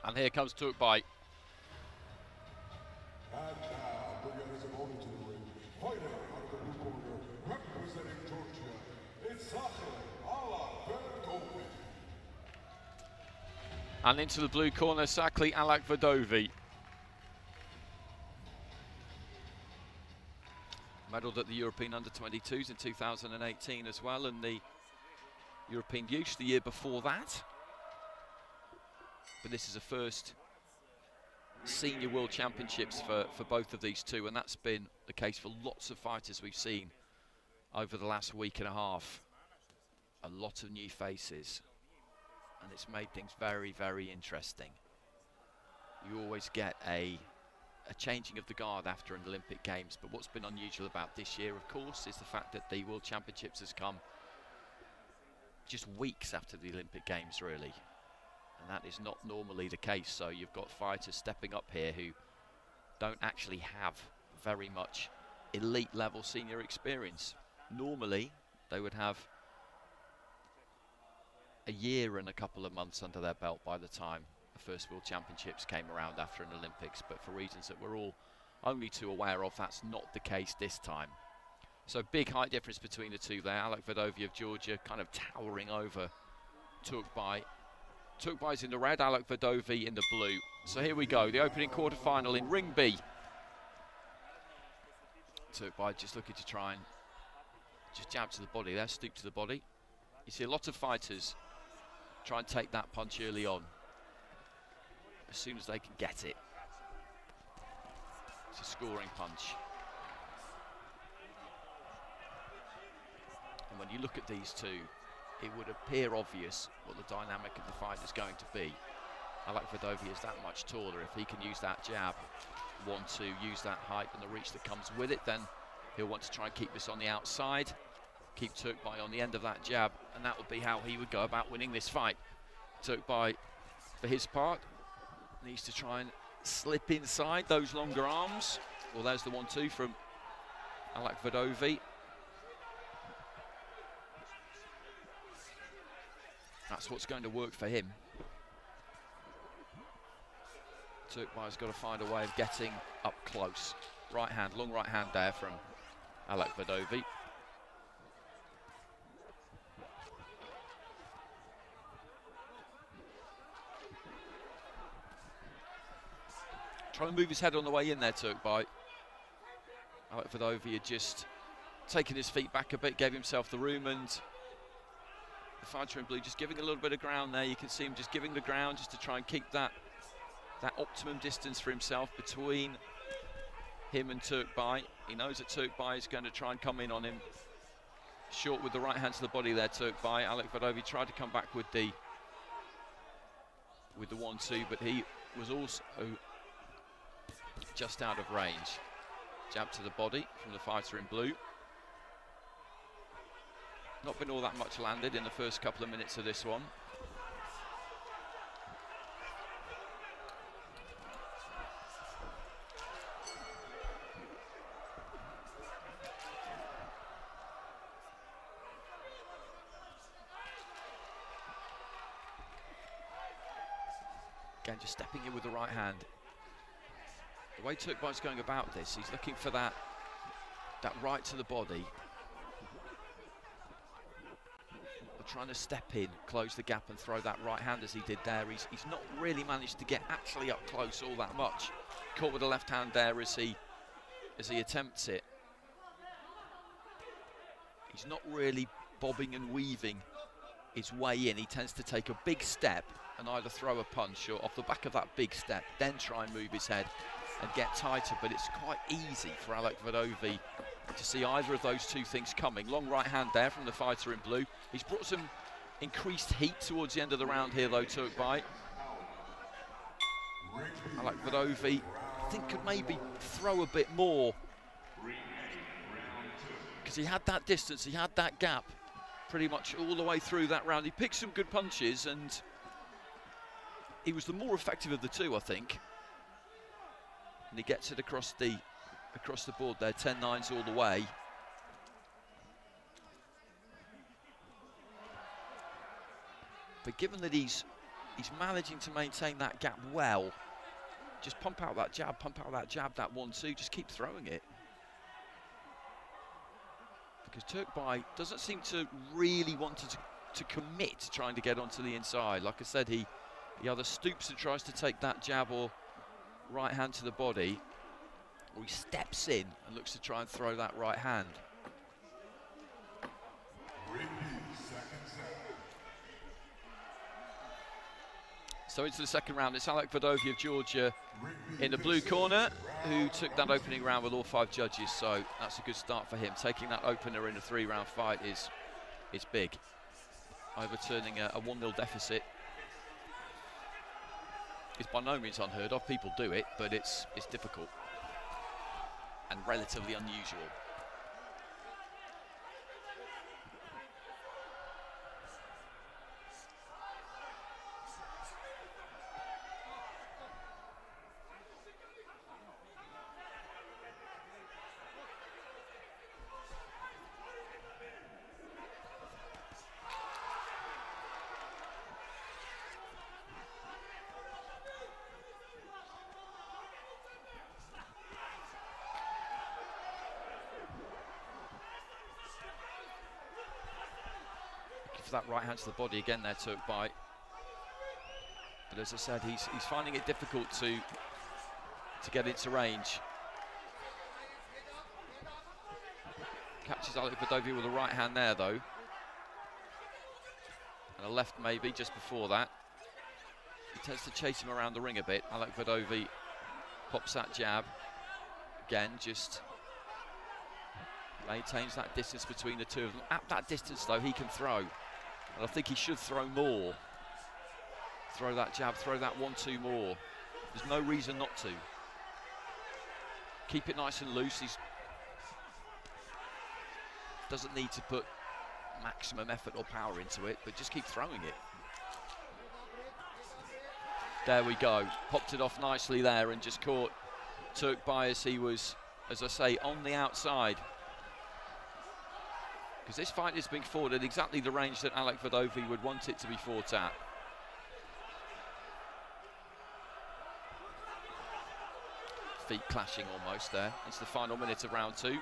And here comes Turkbay. And now, bringing his opponent to the ring, fighting out of the blue corner, representing Georgia, it's Sacher Alakverdovi. And into the blue corner, Sakli Alakverdovi. Medalled at the European Under-22s in 2018 as well, and the European Youth the year before that. But this is the first Senior World Championships for both of these two, and that's been the case for lots of fighters we've seen over the last week and a half. A lot of new faces, and it's made things very, very interesting. You always get a changing of the guard after an Olympic Games, but what's been unusual about this year, of course, is the fact that the World Championships has come just weeks after the Olympic Games, really. And that is not normally the case, so you've got fighters stepping up here who don't actually have very much elite level senior experience. Normally, they would have a year and a couple of months under their belt by the time the first World Championships came around after an Olympics, but for reasons that we're all only too aware of, that's not the case this time. So big height difference between the two there. Alakverdovi of Georgia kind of towering over Turkbay. Turkbay's in the red, Alakverdovi in the blue. So here we go, the opening quarter-final in Ring B. Turkbay just looking to try and just jab to the body there, stoop to the body. You see a lot of fighters try and take that punch early on, as soon as they can get it. It's a scoring punch. And when you look at these two, it would appear obvious what the dynamic of the fight is going to be. Alakverdovi is that much taller. If he can use that jab, use that height and the reach that comes with it, then he'll want to try and keep this on the outside, keep Turkbay on the end of that jab, and that would be how he would go about winning this fight. Turkbay, for his part, needs to try and slip inside those longer arms. Well, there's the 1-2 from Alakverdovi. That's what's going to work for him. Turkbay's got to find a way of getting up close. Right hand, long right hand there from Alakverdovi. Trying to move his head on the way in there, Turkbay. Alakverdovi had just taken his feet back a bit, gave himself the room, and the fighter in blue just giving a little bit of ground there. You can see him just giving the ground just to try and keep that optimum distance for himself between him and Turkbay. He knows that Turkbay is going to try and come in on him. Short with the right hand to the body there, Turkbay. Alakverdovi tried to come back with the 1-2, but he was also just out of range. Jab to the body from the fighter in blue. Not been all that much landed in the first couple of minutes of this one. Again, just stepping in with the right hand. The way Turkbay's going about this, he's looking for that right to the body. Trying to step in, close the gap and throw that right hand as he did there. He's not really managed to get actually up close all that much. Caught with the left hand there as he attempts it. He's not really bobbing and weaving his way in. He tends to take a big step and either throw a punch or off the back of that big step, then try and move his head and get tighter. But it's quite easy for Alakverdovi to see either of those two things coming. Long right hand there from the fighter in blue. He's brought some increased heat towards the end of the round here though, Turkbay. Alakverdovi, I think, could maybe throw a bit more, because he had that distance, he had that gap pretty much all the way through that round. He picked some good punches and he was the more effective of the two, I think. And he gets it across the board there, 10-9s all the way. But given that he's he's managing to maintain that gap well. Just pump out that jab, that 1-2, just keep throwing it. Because Turkbay doesn't seem to really want to commit to trying to get onto the inside. Like I said, he either stoops and tries to take that jab or right hand to the body, or he steps in and looks to try and throw that right hand. So into the second round, it's Alec Vadovi of Georgia in the blue corner, who took that opening round with all 5 judges, so that's a good start for him. Taking that opener in a 3-round fight is big. Overturning a 1-0 deficit is by no means unheard of. People do it, but it's difficult and relatively unusual. That right hand to the body again there, Turkbay. But as I said, he's finding it difficult to get into range. Catches Alec Vadovi with a right hand there though. And a left maybe just before that. He tends to chase him around the ring a bit. Alec Vadovi pops that jab. Again, just maintains that distance between the two of them. At that distance though, he can throw. And I think he should throw more. Throw that jab, throw that 1-2 more. There's no reason not to. Keep it nice and loose. He doesn't need to put maximum effort or power into it, but just keep throwing it. There we go. Popped it off nicely there and just caught Turkbay as he was, as I say, on the outside. Because this fight is being fought at exactly the range that Alec Vadovi would want it to be fought at. Feet clashing almost there. It's the final minute of round 2.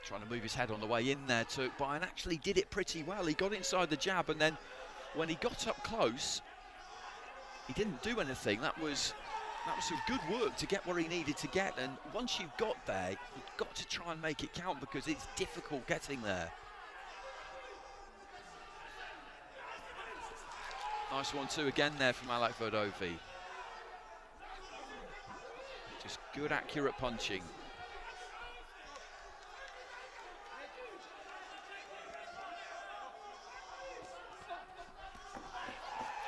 Trying to move his head on the way in there, Turkbay, and actually did it pretty well. He got inside the jab, and then when he got up close, he didn't do anything. That was some good work to get where he needed to get. And once you've got there, you've got to try and make it count because it's difficult getting there. Nice 1-2 again there from Alec Vadovi. Just good, accurate punching.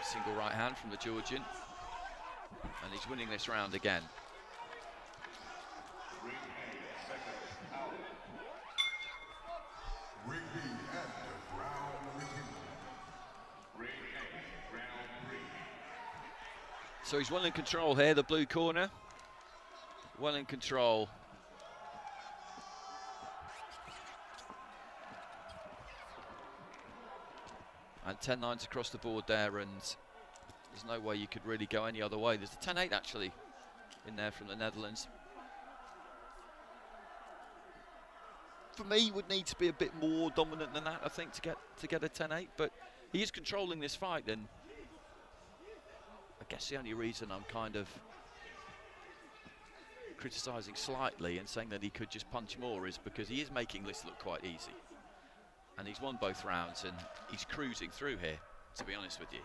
Single right hand from the Georgian, and he's winning this round again. So he's well in control here, the blue corner. Well in control. And 10-9s across the board there, and there's no way you could really go any other way. There's a 10-8 actually in there from the Netherlands. For me, he would need to be a bit more dominant than that, I think, to get a 10-8. But he is controlling this fight, and I guess the only reason I'm kind of criticising slightly and saying that he could just punch more is because he is making this look quite easy. And he's won both rounds, and he's cruising through here, to be honest with you.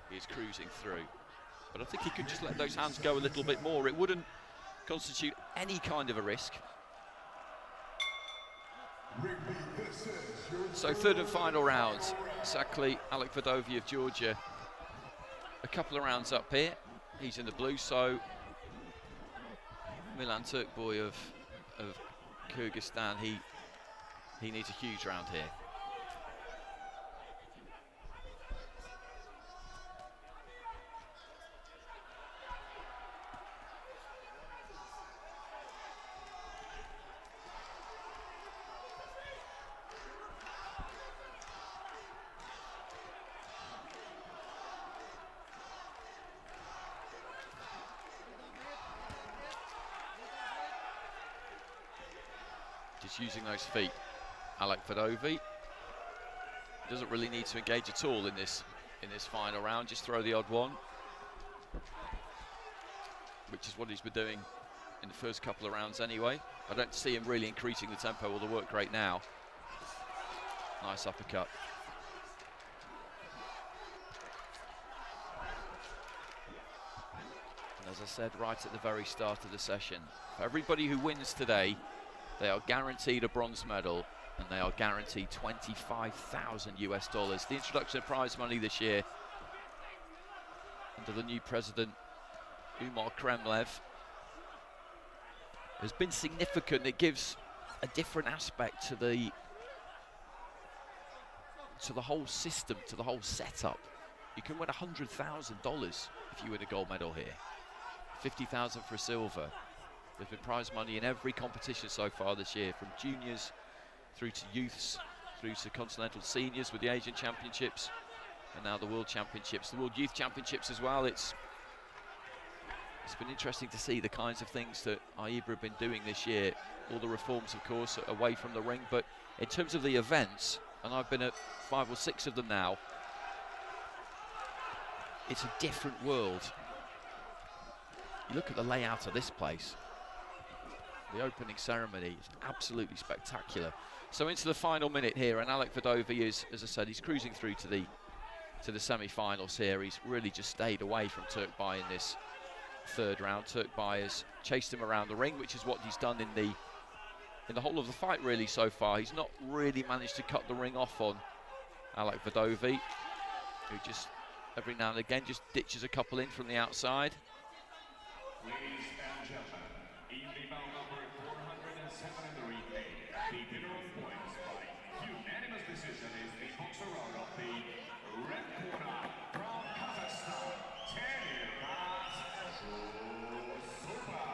He's cruising through. But I think he could just let those hands go a little bit more. It wouldn't constitute any kind of a risk. So third and final round. Exactly, Alec Vadovi of Georgia. A couple of rounds up here. He's in the blue, so Milan Turkbay of Kyrgyzstan, he needs a huge round here. He's using those feet. Alec Vadovi doesn't really need to engage at all in this final round. Just throw the odd one, which is what he's been doing in the first couple of rounds anyway. I don't see him really increasing the tempo or the work rate now. Nice uppercut. And as I said right at the very start of the session, for everybody who wins today, they are guaranteed a bronze medal and they are guaranteed $25,000 US. The introduction of prize money this year under the new president, Umar Kremlev, has been significant. It gives a different aspect to the whole system, to the whole setup. You can win $100,000 if you win a gold medal here. 50,000 for a silver. There's been prize money in every competition so far this year, from juniors through to youths, through to continental seniors with the Asian Championships, and now the World Championships, the World Youth Championships as well. It's been interesting to see the kinds of things that AIBA have been doing this year. All the reforms, of course, away from the ring, but in terms of the events, and I've been at 5 or 6 of them now, it's a different world. You look at the layout of this place. The opening ceremony is absolutely spectacular. So into the final minute here, and Alec Vadovi is, as I said, he's cruising through to the semi-finals here. He's really just stayed away from Turkbay in this third round. Turkbay has chased him around the ring, which is what he's done in the whole of the fight really so far. He's not really managed to cut the ring off on Alec Vadovi, who just every now and again just ditches a couple in from the outside. Ladies and gentlemen, in the bout number 407 in the replay, the winner of points by unanimous decision is the boxer out of the red corner from Kazakhstan, Tenirbas Shusupa.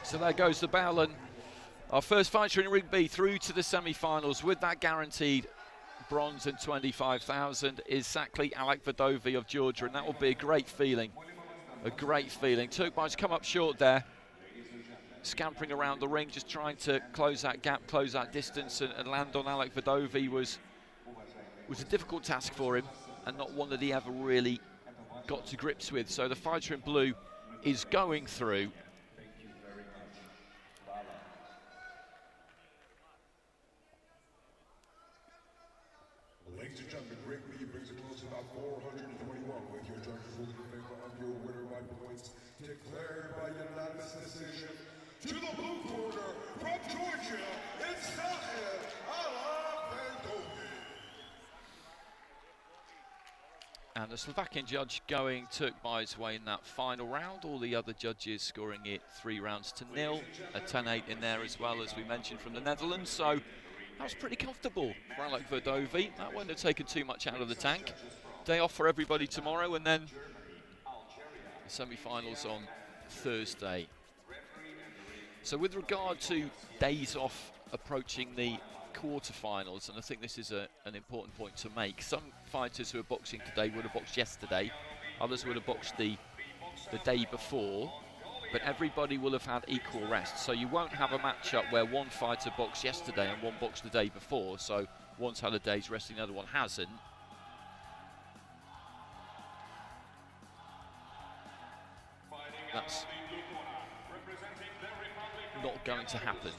So there goes the bell, and our first fighter in Ring B through to the semi-finals with that guaranteed bronze and 25,000 is Sakli Alec Vadovi of Georgia, and that will be a great feeling. A great feeling. Turkbay's come up short there, scampering around the ring, just trying to close that gap, close that distance, and land on Alec Vadovi was a difficult task for him, and not one that he ever really got to grips with. So the fighter in blue is going through. Ladies and gentlemen, Ring B brings it close to about 421 with your judges ruling in favor of your winner by points, declared by unanimous decision. To the blue corner, from Georgia, it's Sakli Alec Vadovi. And the Slovakian judge going Turkbay's way in that final round. All the other judges scoring it 3 rounds to 0. A 10-8 in there as well, as we mentioned, from the Netherlands. So that was pretty comfortable for Alec Vadovi. That wouldn't have taken too much out of the tank. Day off for everybody tomorrow, and then the semi-finals on Thursday. So with regard to days off approaching the quarter-finals, and I think this is an important point to make, some fighters who are boxing today would have boxed yesterday, others would have boxed the day before, but everybody will have had equal rest. So you won't have a matchup where one fighter boxed yesterday and one boxed the day before, so one's had a day's rest and the other one hasn't. That's not going to happen.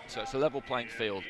So it's a level playing field.